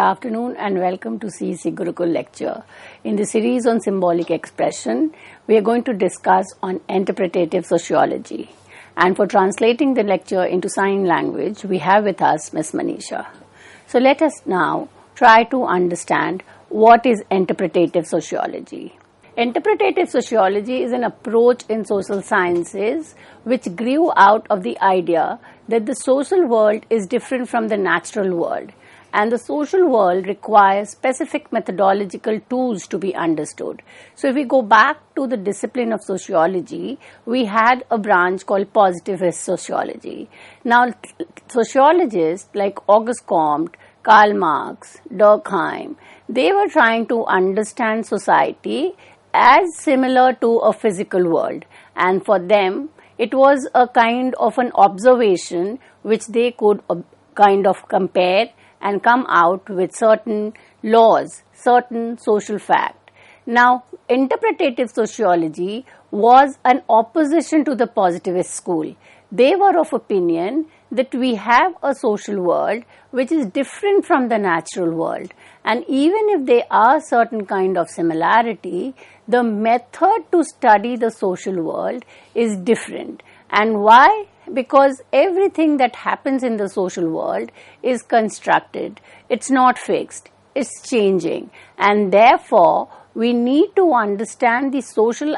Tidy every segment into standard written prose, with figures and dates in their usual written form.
afternoon and welcome to CEC Gurukul lecture. In the series on symbolic expression, we are going to discuss on interpretive sociology. And for translating the lecture into sign language, we have with us Ms. Manisha. So let us now try to understand what is interpretive sociology. Interpretive sociology is an approach in social sciences which grew out of the idea that the social world is different from the natural world, and the social world requires specific methodological tools to be understood. So if we go back to the discipline of sociology, we had a branch called positivist sociology. Now, sociologists like Auguste Comte, Karl Marx, Durkheim, they were trying to understand society as similar to a physical world, and for them it was a kind of an observation which they could kind of compare and come out with certain laws, certain social fact. Now, interpretive sociology was an opposition to the positivist school. They were of opinion that we have a social world which is different from the natural world, and even if there are certain kind of similarity, the method to study the social world is different. And why? Because everything that happens in the social world is constructed. It's not fixed. It's changing. And therefore, we need to understand the social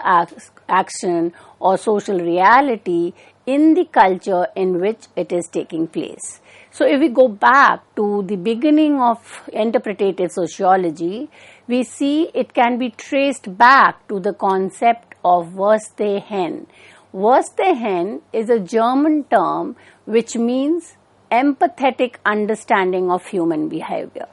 action or social reality in the culture in which it is taking place. So if we go back to the beginning of interpretive sociology, we see it can be traced back to the concept of Verstehen. Verstehen is a German term which means empathetic understanding of human behavior.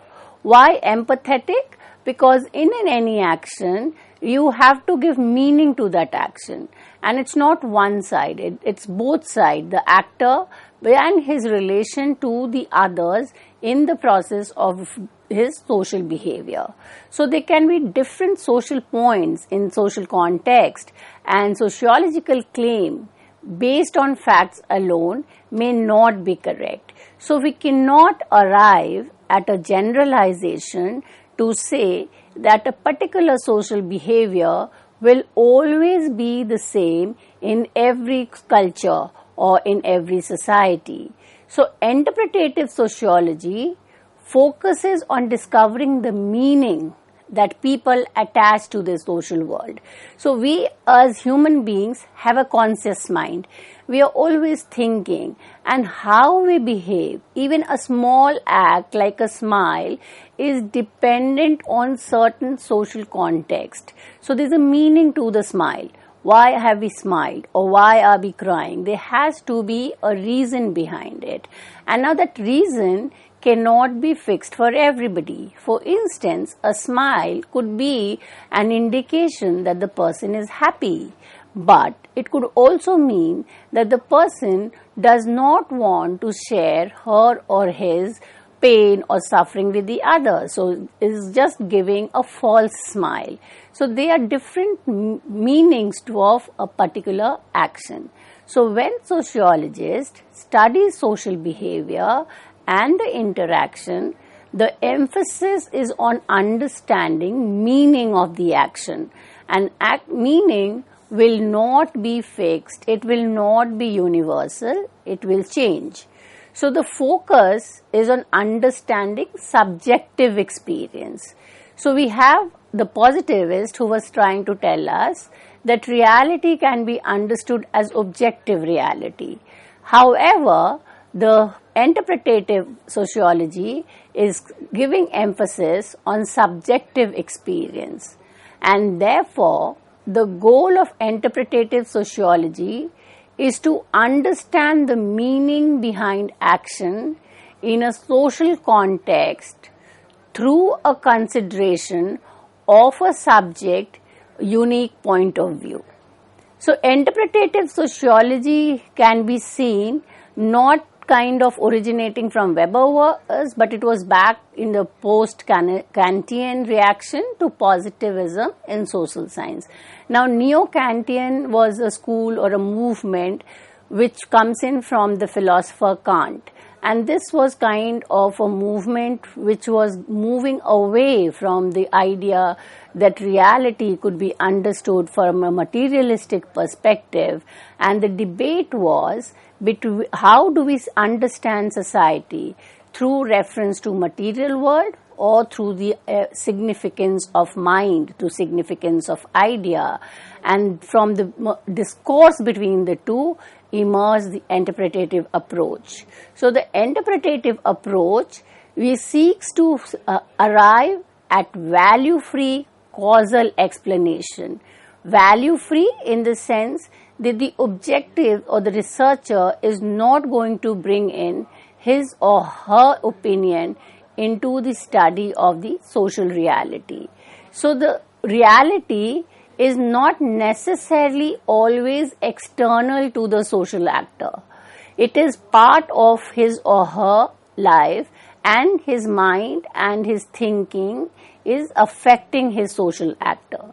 Why empathetic? Because in any action, you have to give meaning to that action. And it's not one-sided, it's both sides, the actor and his relation to the others in the process of his social behavior. So there can be different social points in social context, and sociological claim based on facts alone may not be correct. So we cannot arrive at a generalization to say that a particular social behavior will always be the same in every culture or in every society. So interpretive sociology focuses on discovering the meaning that people attach to the social world. So we as human beings have a conscious mind. We are always thinking, and how we behave, even a small act like a smile, is dependent on certain social context. So there's a meaning to the smile. Why have we smiled, or why are we crying? There has to be a reason behind it. And now that reason cannot be fixed for everybody. For instance, a smile could be an indication that the person is happy, but it could also mean that the person does not want to share her or his pain or suffering with the other. So is just giving a false smile. So there are different meanings of a particular action. So when sociologists study social behavior and the interaction, the emphasis is on understanding meaning of the action, and meaning will not be fixed, it will not be universal, it will change. So the focus is on understanding subjective experience. So we have the positivist who was trying to tell us that reality can be understood as objective reality. However, the interpretive sociology is giving emphasis on subjective experience, and therefore the goal of interpretive sociology is to understand the meaning behind action in a social context through a consideration of a subject unique point of view. So interpretive sociology can be seen not kind of originating from Weber's, but it was back in the post-Kantian reaction to positivism in social science. Now, Neo-Kantian was a school or a movement which comes in from the philosopher Kant, And this was kind of a movement which was moving away from the idea that reality could be understood from a materialistic perspective, and the debate was between how do we understand society, through reference to material world or through the significance of mind, to significance of idea. And from the discourse between the two emerged the interpretative approach. So the interpretative approach, we seeks to arrive at value-free causal explanation. Value-free in the sense that the objective or the researcher is not going to bring in his or her opinion into the study of the social reality. So the reality is not necessarily always external to the social actor. It is part of his or her life, and his mind and his thinking is affecting his social actor.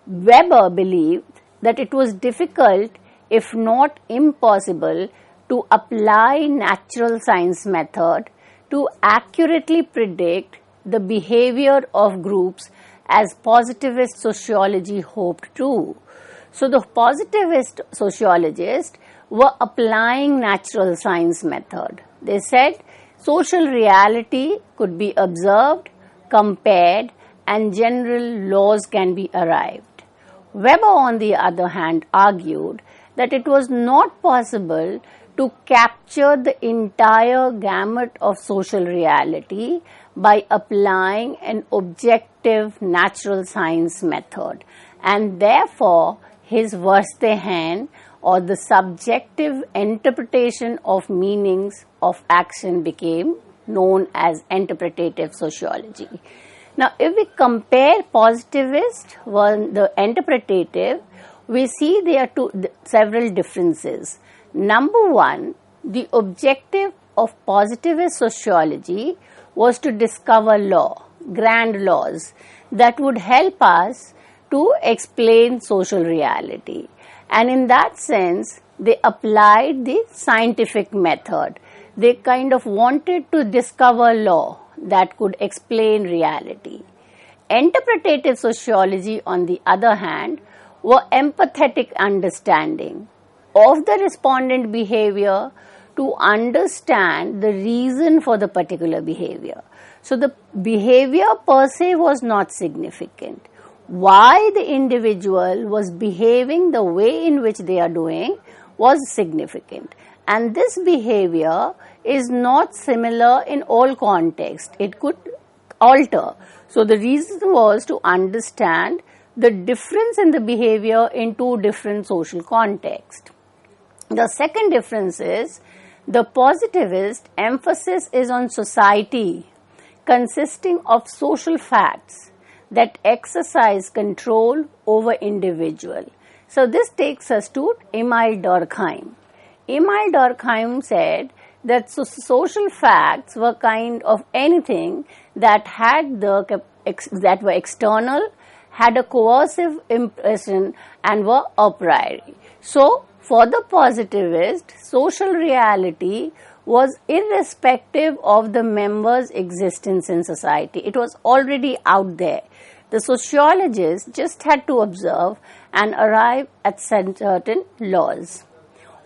Weber believed that it was difficult, if not impossible, to apply natural science method to accurately predict the behavior of groups as positivist sociology hoped to. So the positivist sociologists were applying natural science method. They said social reality could be observed, compared, and general laws can be arrived. Weber, on the other hand, argued that it was not possible to capture the entire gamut of social reality by applying an objective natural science method, and therefore his Verstehen, or the subjective interpretation of meanings of action, became known as interpretative sociology. Now, if we compare positivist with the interpretative, we see there are several differences. Number one, the objective of positivist sociology was to discover grand laws that would help us to explain social reality. And in that sense, they applied the scientific method. They kind of wanted to discover law that could explain reality. Interpretative sociology, on the other hand, were empathetic understanding of the respondent behavior to understand the reason for the particular behavior. So the behavior per se was not significant. Why the individual was behaving the way in which they are doing was significant. And this behavior is not similar in all contexts. It could alter. So the reason was to understand the difference in the behavior in two different social contexts. The second difference is the positivist emphasis is on society consisting of social facts that exercise control over individual. So this takes us to Emil Durkheim. Emil Durkheim said that social facts were kind of anything that had that were external, had a coercive impression, and were a priori. So for the positivist, social reality was irrespective of the members' existence in society. It was already out there. The sociologists just had to observe and arrive at certain laws.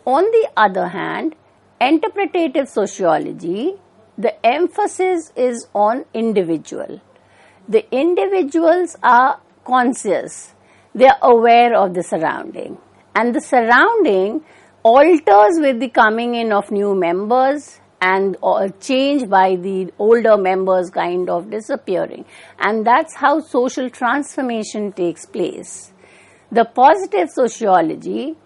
On the other hand, interpretative sociology, the emphasis is on individual. The individuals are conscious. They are aware of the surrounding. And the surrounding alters with the coming in of new members and change by the older members kind of disappearing. And that's how social transformation takes place. The positive sociology,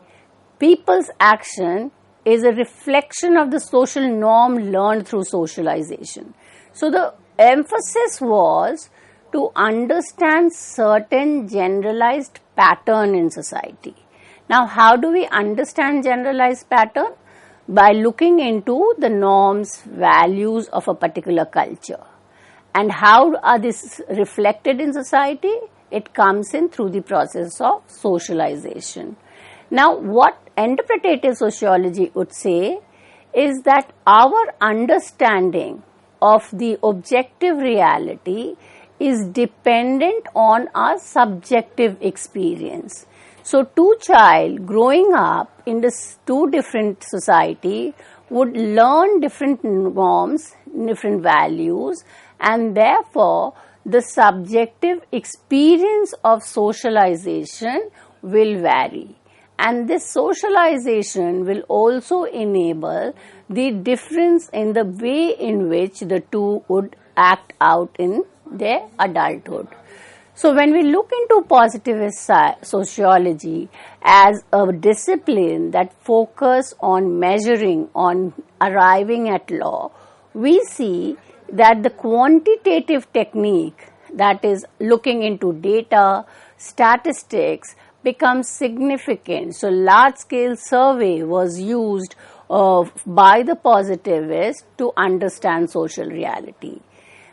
people's action, is a reflection of the social norm learned through socialization. So the emphasis was to understand certain generalized pattern in society. Now, how do we understand generalized pattern? By looking into the norms, values of a particular culture. And how are these reflected in society? It comes in through the process of socialization. Now, what interpretative sociology would say is that our understanding of the objective reality is dependent on our subjective experience. So, two child growing up in this two different society would learn different norms, different values, and therefore the subjective experience of socialization will vary. And this socialization will also enable the difference in the way in which the two would act out in their adulthood. So when we look into positivist sociology as a discipline that focuses on measuring, on arriving at law, we see that the quantitative technique, that is looking into data, statistics, becomes significant. So large-scale survey was used by the positivists to understand social reality.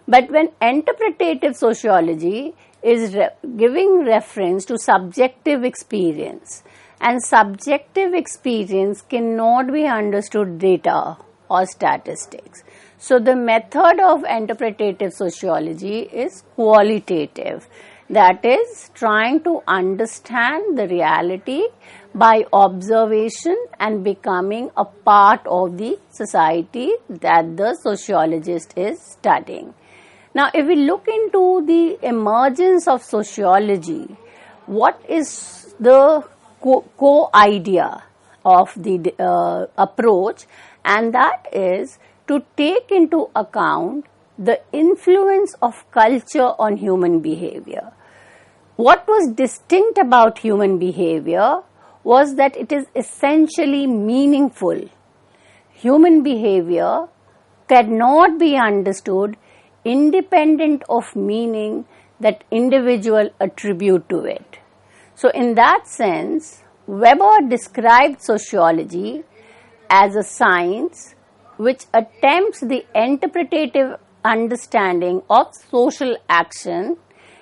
But when interpretative sociology is giving reference to subjective experience, and subjective experience cannot be understood data or statistics. So the method of interpretative sociology is qualitative, that is trying to understand the reality by observation and becoming a part of the society that the sociologist is studying. Now, if we look into the emergence of sociology, what is the core idea of the approach? And that is to take into account the influence of culture on human behavior. What was distinct about human behavior was that it is essentially meaningful. Human behavior cannot be understood independent of meaning that individual attribute to it. So in that sense, Weber described sociology as a science which attempts the interpretative understanding of social action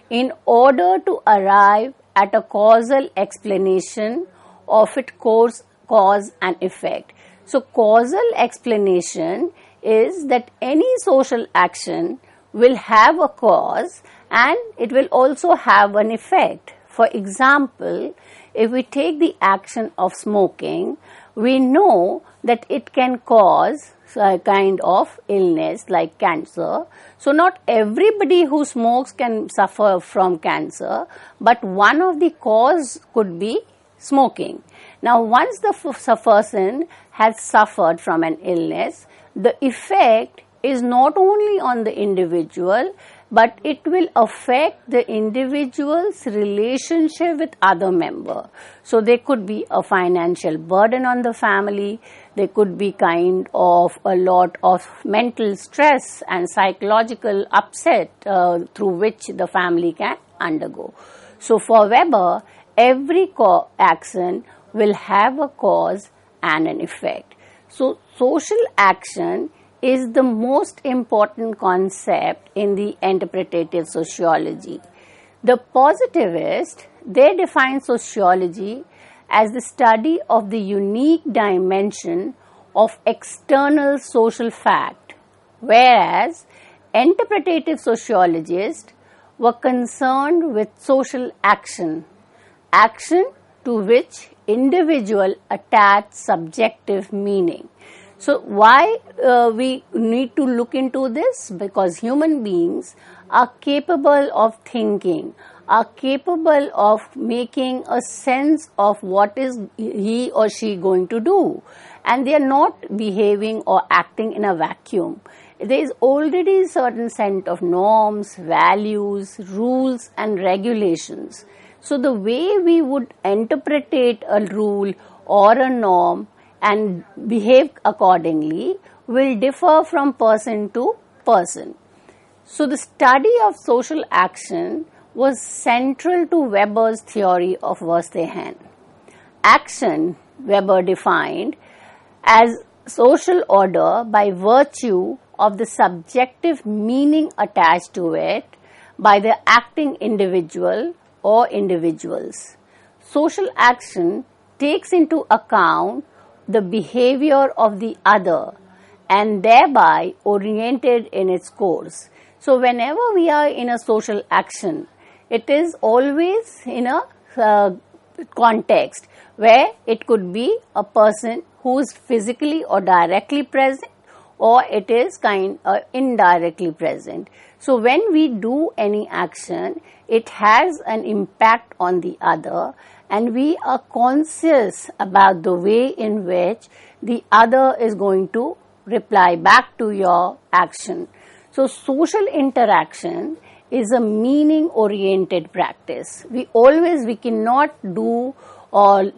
in order to arrive at a causal explanation of its cause and effect. So causal explanation is that any social action will have a cause and it will also have an effect. For example, if we take the action of smoking, we know that it can cause a kind of illness like cancer. So not everybody who smokes can suffer from cancer, but one of the cause could be smoking. Now once the person has suffered from an illness, the effect is not only on the individual, but it will affect the individual's relationship with other member. So there could be a financial burden on the family, there could be kind of a lot of mental stress and psychological upset through which the family can undergo. So for Weber, every action will have a cause and an effect. So social action is the most important concept in the interpretative sociology. The positivists, they define sociology as the study of the unique dimension of external social fact, whereas interpretative sociologists were concerned with social action, action to which individual attach subjective meaning. So why we need to look into this? Because human beings are capable of thinking, are capable of making a sense of what is he or she going to do, and they are not behaving or acting in a vacuum. There is already a certain set of norms, values, rules and regulations. So the way we would interpret a rule or a norm and behave accordingly will differ from person to person. So the study of social action was central to Weber's theory of Verstehen. Action, Weber defined as social order by virtue of the subjective meaning attached to it by the acting individual or individuals. Social action takes into account the behavior of the other and thereby oriented in its course. So whenever we are in a social action, it is always in a context where it could be a person who is physically or directly present, or it is indirectly present. So when we do any action, it has an impact on the other, and we are conscious about the way in which the other is going to reply back to your action. So social interaction is a meaning oriented practice. We cannot do or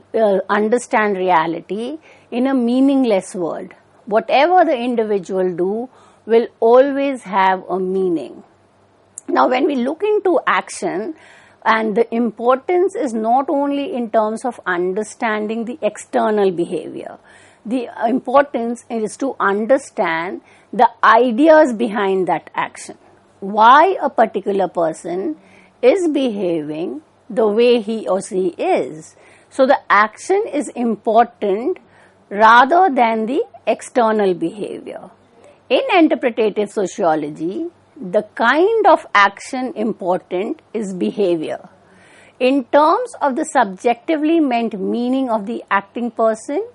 understand reality in a meaningless world. Whatever the individual do will always have a meaning. Now when we look into action, and the importance is not only in terms of understanding the external behavior. The importance is to understand the ideas behind that action. Why a particular person is behaving the way he or she is. So the action is important rather than the external behavior. In interpretative sociology, the kind of action important is behavior. In terms of the subjectively meant meaning of the acting person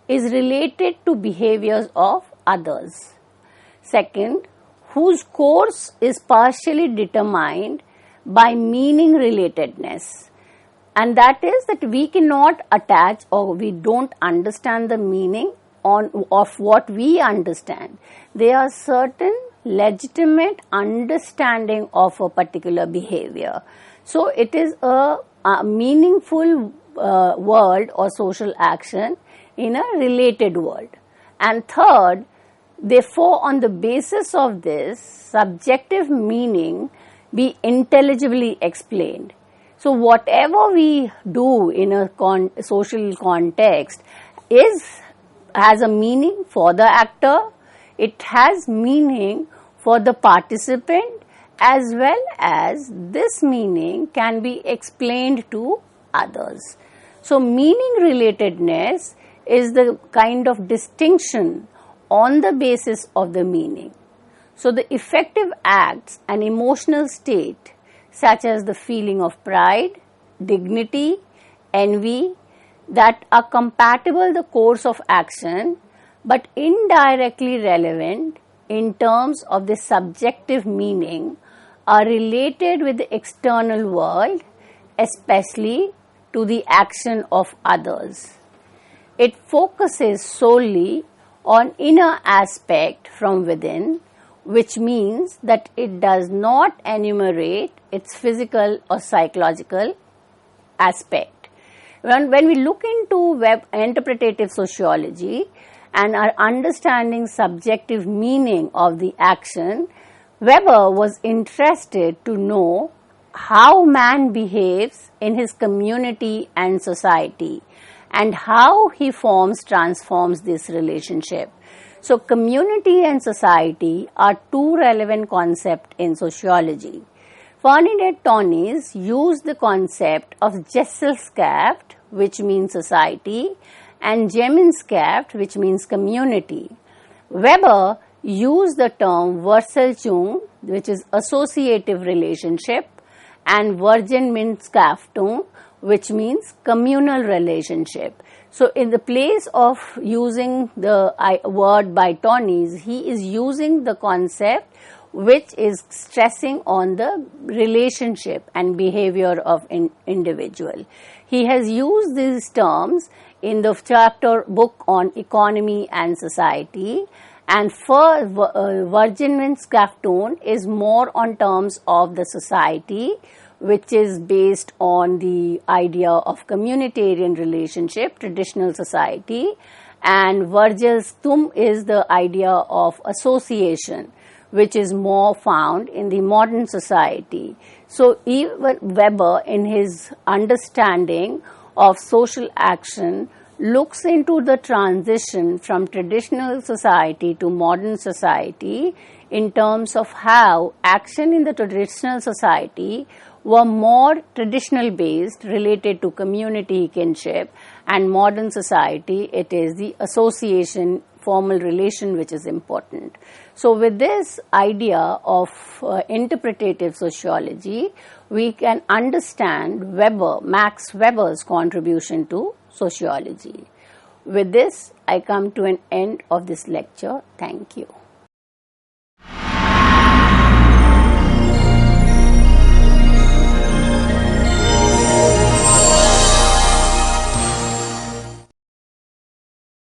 is related to behaviors of others. Second, whose course is partially determined by meaning relatedness. And that is that we cannot attach, or we don't understand the meaning of what we understand. There are certain legitimate understanding of a particular behavior. So it is a meaningful world or social action in a related world. And third, therefore, on the basis of this, subjective meaning be intelligibly explained. So whatever we do in a social context has a meaning for the actor, it has meaning for the participant, as well as this meaning can be explained to others. So meaning relatedness is the kind of distinction on the basis of the meaning. So the effective acts and emotional state such as the feeling of pride, dignity, envy that are compatible the course of action but indirectly relevant in terms of the subjective meaning are related with the external world, especially to the action of others. It focuses solely on inner aspect from within, which means that it does not enumerate its physical or psychological aspect. When we look into interpretative sociology and are understanding subjective meaning of the action, Weber was interested to know how man behaves in his community and society and how he transforms this relationship. So community and society are two relevant concepts in sociology. Ferdinand Tönnies used the concept of Gesellschaft, which means society, and Gemeinschaft, which means community. Weber used the term Verselchung, which is associative relationship, and Vergemeinschaftung, which means communal relationship. So in the place of using the word by Tönnies, he is using the concept which is stressing on the relationship and behavior of an individual. He has used these terms in the chapter book on economy and society, and for Vergemeinschaftung is more on terms of the society, which is based on the idea of communitarian relationship, traditional society, and Vergesellschaftung is the idea of association, which is more found in the modern society. So even Weber, in his understanding of social action, looks into the transition from traditional society to modern society in terms of how action in the traditional society were more traditional based, related to community kinship, and modern society it is the association, formal relation which is important. So with this idea of interpretative sociology, we can understand Max Weber's contribution to sociology. With this, I come to an end of this lecture. Thank you.